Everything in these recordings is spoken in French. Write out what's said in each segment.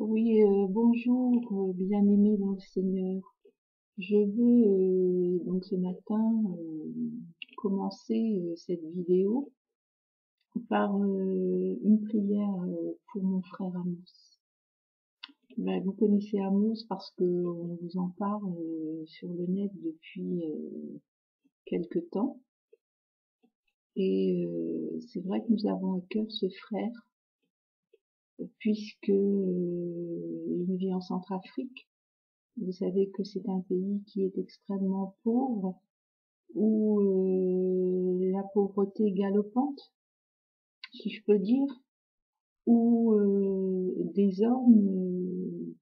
Oui, bonjour, bien-aimés dans le Seigneur. Je veux donc ce matin commencer cette vidéo par une prière pour mon frère Amos. Ben, vous connaissez Amos parce que on vous en parle sur le net depuis quelque temps. Et c'est vrai que nous avons à cœur ce frère puisque il vit en Centrafrique. Vous savez que c'est un pays qui est extrêmement pauvre, où la pauvreté galopante, si je peux dire, où des hommes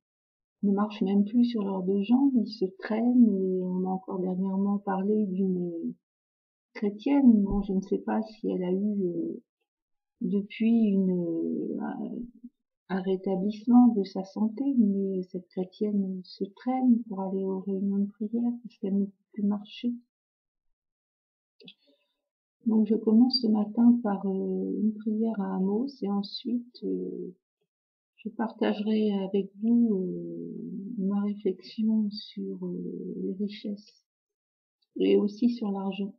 ne marchent même plus sur leurs deux jambes, ils se traînent, et on a encore dernièrement parlé d'une chrétienne. Bon, je ne sais pas si elle a eu depuis un rétablissement de sa santé, mais cette chrétienne se traîne pour aller aux réunions de prière parce qu'elle ne peut plus marcher. Donc je commence ce matin par une prière à Amos et ensuite je partagerai avec vous ma réflexion sur les richesses et aussi sur l'argent.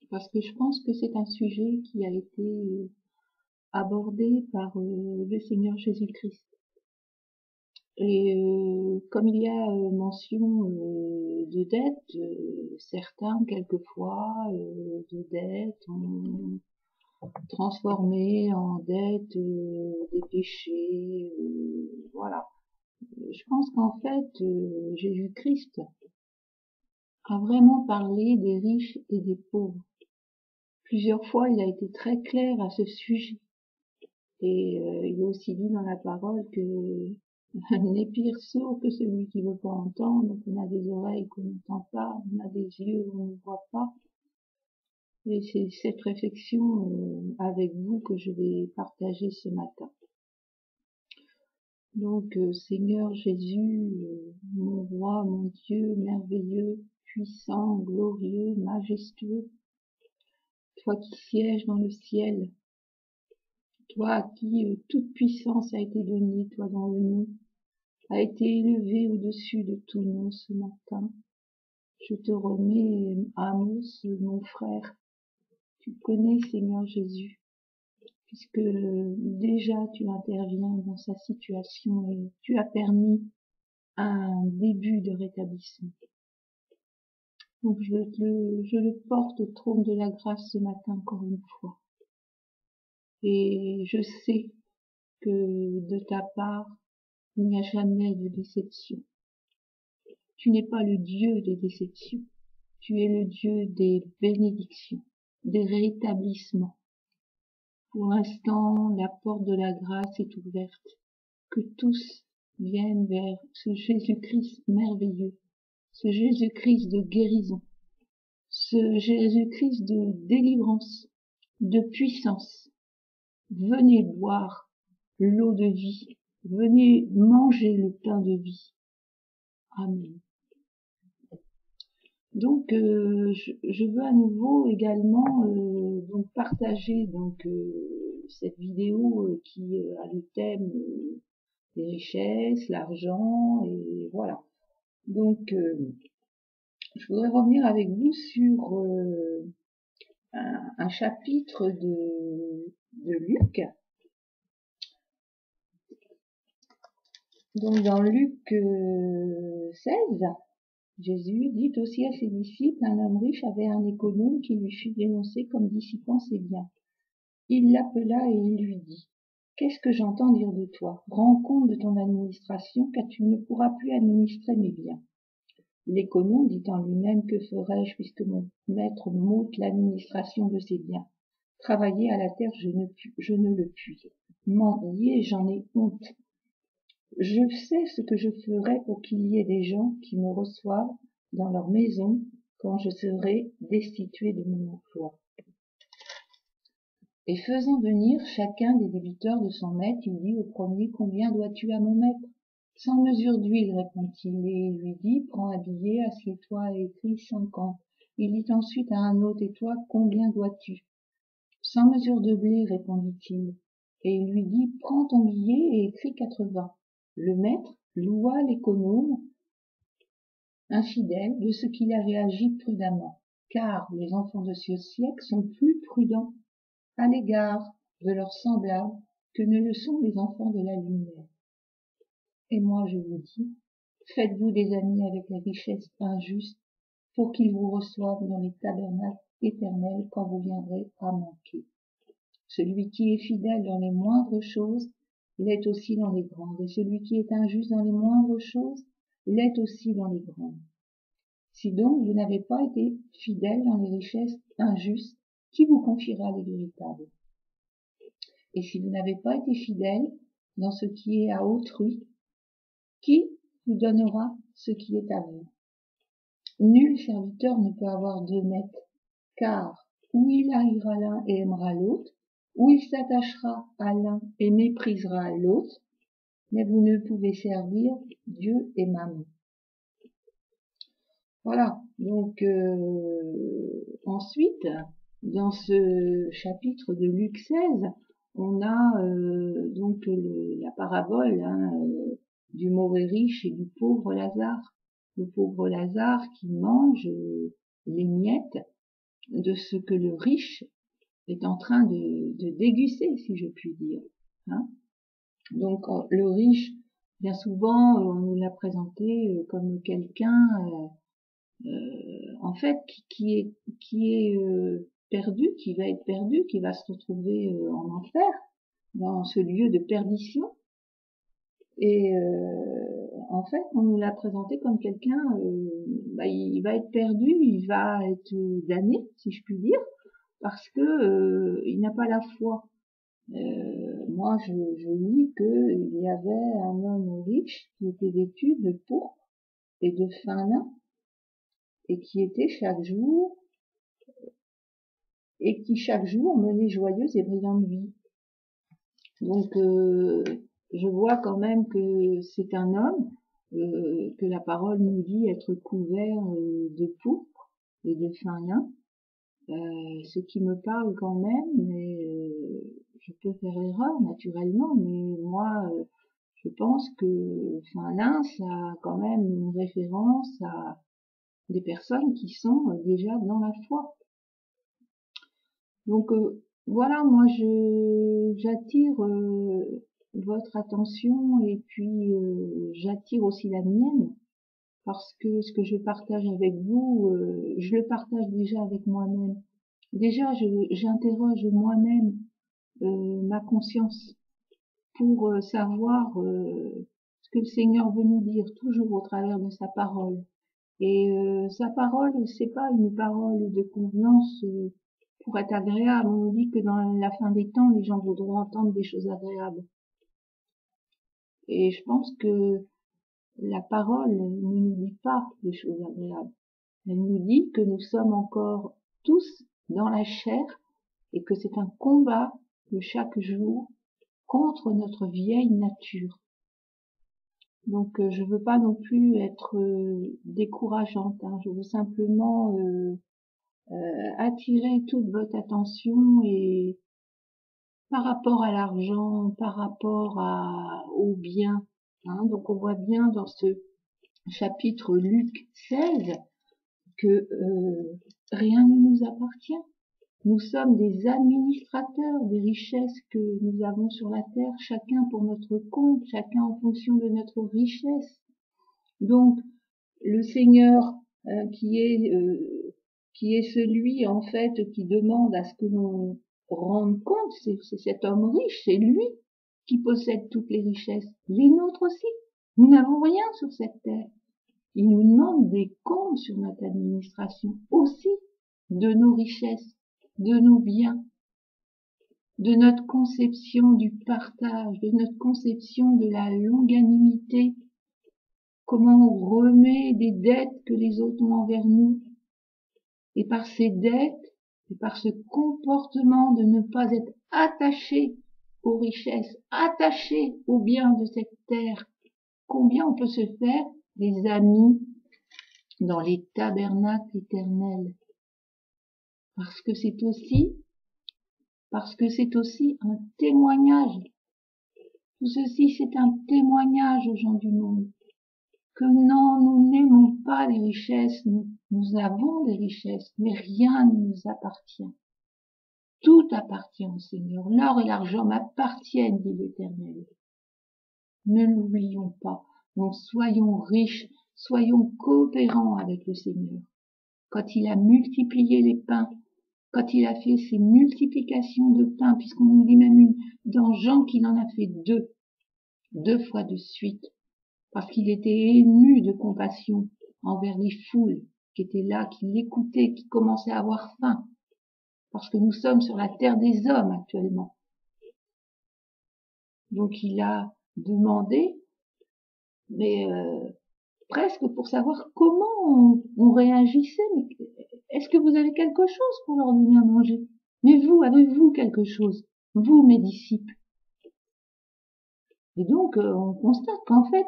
Parce que je pense que c'est un sujet qui a été abordé par le Seigneur Jésus-Christ. Et comme il y a mention de dettes, certains quelquefois de dettes ont transformé en dettes des péchés, voilà. Je pense qu'en fait Jésus-Christ a vraiment parlé des riches et des pauvres. Plusieurs fois il a été très clair à ce sujet. Et il est aussi dit dans la parole que n'est pire sourd que celui qui veut pas entendre. Donc on a des oreilles qu'on n'entend pas, on a des yeux où on ne voit pas. Et c'est cette réflexion avec vous que je vais partager ce matin. Donc Seigneur Jésus, mon roi, mon Dieu, merveilleux, puissant, glorieux, majestueux, toi qui sièges dans le ciel, toi à qui toute puissance a été donnée, toi dont le nom a été élevé au-dessus de tout nom ce matin. Je te remets Amos, mon frère. Tu connais, Seigneur Jésus, puisque déjà tu interviens dans sa situation et tu as permis un début de rétablissement. Donc je le porte au trône de la grâce ce matin encore une fois. Et je sais que de ta part, il n'y a jamais de déception. Tu n'es pas le Dieu des déceptions. Tu es le Dieu des bénédictions, des rétablissements. Pour l'instant, la porte de la grâce est ouverte. Que tous viennent vers ce Jésus-Christ merveilleux, ce Jésus-Christ de guérison, ce Jésus-Christ de délivrance, de puissance. Venez boire l'eau de vie, venez manger le pain de vie. Amen. Donc, je veux à nouveau également donc partager donc cette vidéo qui a le thème des richesses, l'argent et voilà. Donc, je voudrais revenir avec vous sur un chapitre de Luc. Donc, dans Luc 16. Jésus dit aussi à ses disciples, un homme riche avait un économe qui lui fut dénoncé comme dissipant ses biens. Il l'appela et il lui dit, qu'est-ce que j'entends dire de toi? Rends compte de ton administration, car tu ne pourras plus administrer mes biens. L'économe dit en lui-même, que ferai-je puisque mon maître m'ôte l'administration de ses biens? Travailler à la terre, je ne le puis. Mendier, j'en ai honte. Je sais ce que je ferai pour qu'il y ait des gens qui me reçoivent dans leur maison quand je serai destitué de mon emploi. Et faisant venir chacun des débiteurs de son maître, il dit au premier, combien dois-tu à mon maître? 100 mesures d'huile, répond-il, et lui dit, prends un billet, assieds-toi et écris 50. Il dit ensuite à un autre, et toi, combien dois-tu? 100 mesures de blé, répondit-il. et il lui dit « Prends ton billet et écris 80 ». Le maître loua l'économe infidèle de ce qu'il avait agi prudemment, car les enfants de ce siècle sont plus prudents à l'égard de leurs semblables que ne le sont les enfants de la lumière. Et moi je vous dis, faites-vous des amis avec les richesses injustes pour qu'ils vous reçoivent dans les tabernacles éternels quand vous viendrez à manquer. Celui qui est fidèle dans les moindres choses l'est aussi dans les grandes, et celui qui est injuste dans les moindres choses l'est aussi dans les grandes. Si donc vous n'avez pas été fidèle dans les richesses injustes, qui vous confiera les véritables? Et si vous n'avez pas été fidèle dans ce qui est à autrui, qui vous donnera ce qui est à vous? Nul serviteur ne peut avoir deux maîtres, car ou il haïra l'un et aimera l'autre, ou il s'attachera à l'un et méprisera l'autre, mais vous ne pouvez servir Dieu et Mammon. Voilà, donc ensuite, dans ce chapitre de Luc 16, on a donc la parabole du mauvais riche et du pauvre Lazare. Le pauvre Lazare qui mange les miettes de ce que le riche est en train de déguster, si je puis dire. Hein. Donc le riche, bien souvent, on nous l'a présenté comme quelqu'un, en fait, qui est perdu, qui va être perdu, qui va se retrouver en enfer, dans ce lieu de perdition. Et en fait, on nous l'a présenté comme quelqu'un, il va être perdu, il va être damné, si je puis dire, parce que il n'a pas la foi. Moi, je lis qu'il y avait un homme riche qui était vêtu de pourpre et de fin lin, et qui était chaque jour menait joyeuse et brillante vie. Donc, je vois quand même que c'est un homme que la parole nous dit être couvert de pourpre et de fin lin, ce qui me parle quand même, mais je peux faire erreur naturellement, mais moi je pense que fin lin, ça a quand même une référence à des personnes qui sont déjà dans la foi. Donc voilà, moi j'attire votre attention et puis j'attire aussi la mienne, parce que ce que je partage avec vous, je le partage déjà avec moi-même. Déjà, j'interroge moi-même ma conscience pour savoir ce que le Seigneur veut nous dire, toujours au travers de sa parole. Et sa parole, c'est pas une parole de convenance pour être agréable. On nous dit que dans la fin des temps, les gens voudront entendre des choses agréables. Et je pense que la parole ne nous dit pas des choses agréables. Elle nous dit que nous sommes encore tous dans la chair et que c'est un combat de chaque jour contre notre vieille nature. Donc je veux pas non plus être décourageante, hein. Je veux simplement attirer toute votre attention et par rapport à l'argent, par rapport au bien. Hein. Donc on voit bien dans ce chapitre Luc 16 que rien ne nous appartient. Nous sommes des administrateurs des richesses que nous avons sur la terre, chacun pour notre compte, chacun en fonction de notre richesse. Donc, le Seigneur qui est celui en fait qui demande à ce que l'on rende compte, c'est cet homme riche, c'est lui qui possède toutes les richesses, les nôtres aussi. Nous n'avons rien sur cette terre. Il nous demande des comptes sur notre administration aussi de nos richesses, de nos biens, de notre conception du partage, de notre conception de la longanimité, comment on remet des dettes que les autres ont envers nous, et par ces dettes, et par ce comportement de ne pas être attaché aux richesses, attaché aux biens de cette terre, combien on peut se faire des amis dans les tabernacles éternels. Parce que c'est aussi parce que c'est aussi un témoignage. Tout ceci, c'est un témoignage aux gens du monde. Que non, nous n'aimons pas les richesses, nous avons des richesses, mais rien ne nous appartient. Tout appartient au Seigneur. L'or et l'argent m'appartiennent, dit l'Éternel. Ne l'oublions pas. Donc soyons riches, soyons coopérants avec le Seigneur. Quand il a multiplié les pains, quand il a fait ces multiplications de pains, puisqu'on nous dit même dans Jean qu'il en a fait deux fois de suite, parce qu'il était ému de compassion envers les foules qui étaient là, qui l'écoutaient, qui commençaient à avoir faim, parce que nous sommes sur la terre des hommes actuellement. Donc il a demandé, mais presque pour savoir comment on réagissait. Mais est-ce que vous avez quelque chose pour leur donner à manger? Mais vous, avez-vous quelque chose? Vous, mes disciples? Et donc, on constate qu'en fait,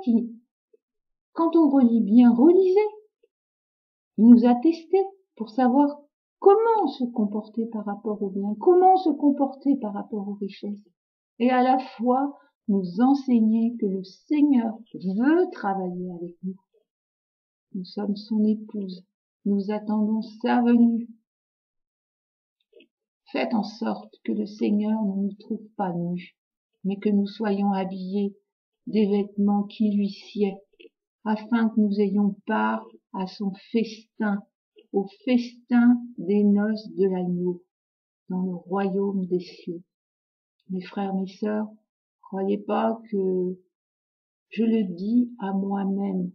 quand on relit bien, relisez. Il nous a testés pour savoir comment se comporter par rapport au bien, comment se comporter par rapport aux richesses. Et à la fois, nous enseigner que le Seigneur veut travailler avec nous. Nous sommes son épouse. Nous attendons sa venue. Faites en sorte que le Seigneur ne nous trouve pas nus, mais que nous soyons habillés des vêtements qui lui sied, afin que nous ayons part à son festin, au festin des noces de l'agneau, dans le royaume des cieux. Mes frères, mes sœurs, croyez pas que je le dis à moi-même.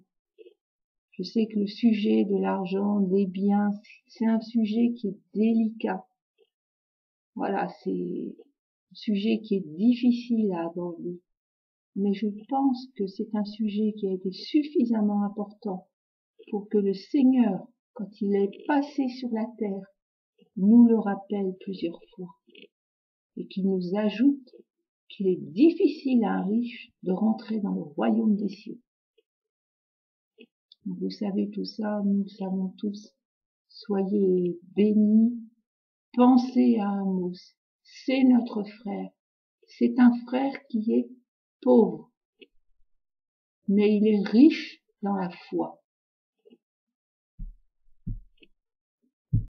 Je sais que le sujet de l'argent, des biens, c'est un sujet qui est délicat. Voilà, c'est un sujet qui est difficile à aborder. Mais je pense que c'est un sujet qui a été suffisamment important pour que le Seigneur, quand il est passé sur la terre, nous le rappelle plusieurs fois et qu'il nous ajoute qu'il est difficile à un riche de rentrer dans le royaume des cieux. Vous savez tout ça, nous le savons tous. Soyez bénis, pensez à Amos, c'est notre frère. C'est un frère qui est pauvre, mais il est riche dans la foi.